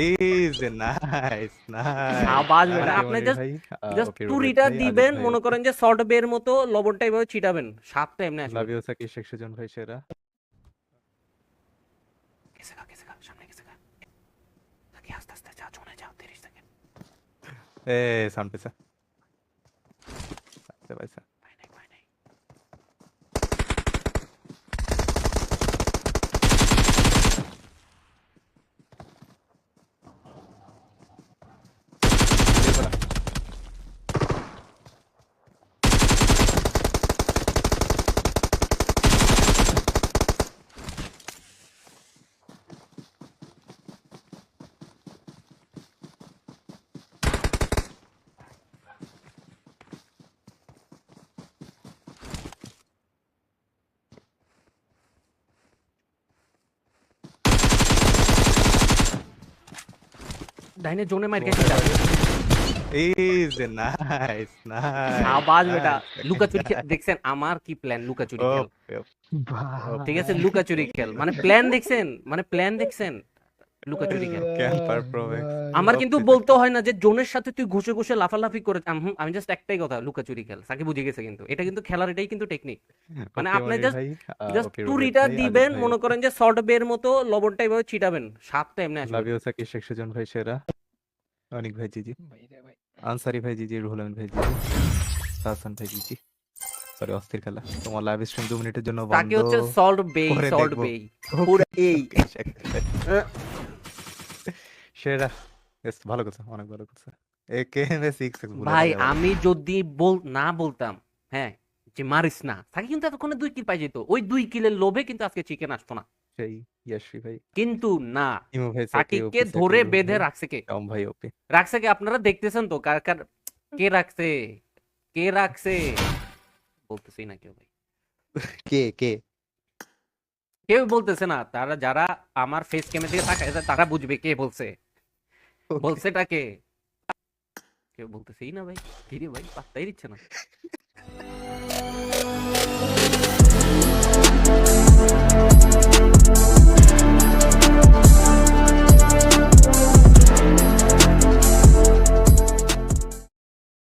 Easy, nice nice. সাবাস বেটা, আরে আপনি মনির জাস্ট ভাই, জাস্ট ওকে রুবেল টুরিটা ভাই, আজাদ দিবেন, ভাই মনে ওকে। করেন যে শর্ট বের মতো লবণটা এভাবে ছিটাবেন, স্বাদটা এমনি আসবে। লাভ ইউ সাকি, শেখ সুজন ভাই সেরা। গেছে গা, গেছে গা, সামনে গেছে গা। তাকে আস্তে আস্তে যা, জোনে যা, 30 সেকেন্ড। এ সাউন্ড পেছে, আচ্ছা পাইছে। ভাই নাই, ভাই নাই। ক্লিয়ার করা। ডাইনে জোনে মাইর জোনে খাইছে যা। ভাই, ইজি, নাইস নাইস সাবাস বেটা, নাইস। লুকাচুরি দেখছেন আমার কি প্ল্যান, লুকাচুরি খেল। ওকে ঠিক ওকে। আছে, লুকাচুরি খেল মানে প্ল্যান দেখছেন, মানে প্ল্যান দেখছেন, লুকাচুরি খেল। ক্যাম্পার প্রোম্যাক্স। আমার কিন্তু ওকে বলতে দেখি। হয় না যে জোনের সাথে তুই ঘুষে ঘুষে লাফালাফি করে, আমি জাস্ট একটাই কথা, লুকাচুরি খেল। সাকি বুঝে গেছে, কিন্তু এটা কিন্তু খেলার এটাই কিন্তু টেকনিক। মানে ওকে আপনি মনির জাস্ট ভাই, জাস্ট ওকে রুবেল টুরিটা ভাই, আজাদ দিবেন, ভাই মনে ওকে। করেন যে শর্ট বের মতো লবণটা এভাবে ছিটাবেন, স্বাদটা এমনি আসবে। লাভ ইউ সাকি, শেখ সুজন ভাই সেরা। অনিক ভাই জিজি, আনসারি ভাই জিজি, রুহুল আমিন ভাই জিজি, হাসান ভাই জিজি। সরি, অস্থির খেলা। তোমার লাইভ স্ট্রিম 2 মিনিটের জন্য তাকে বন্ধ হচ্ছে সল্ট বেই, করে সল্ট দেখবো। বেই ওকে পুরো এই। ওকে, শেখ ভাই আহ, সেরা। বেশ ভালো কথা, অনেক ভালো কথা। এ কে এম এ 6 ভুলে ভাই যাই আবার। আমি যদি না বলতাম, হ্যাঁ, যে মারিস না, তাকে কিন্তু এতক্ষণে 2 কিল পাই যেত। ওই 2 কিলের লোভে কিন্তু আজকে চিকেন আসতো না। সেই ইয়াশি ভাই, কিন্তু না, ইমু ভাই সাকি সাকিবকে ওপি, সাকি ধরে রুহুল বেঁধে ভাই, রাখছে কে? টম ভাই ওপি। রাখছে কে? আপনারা দেখতেছেন তো, কার কার কে রাখছে, কে রাখছে বলতেছি না কেউ ভাই, কে কে? কেউ বলতেছে না। তারা যারা আমার ফেস ক্যামেরা দিকে তাকায় তারা বুঝবে কে বলছে, ওকে। বলছেটা কে। কেউ বলতেছেই না ভাই, ধীরে ভাই, পাত্তাই দিচ্ছে না।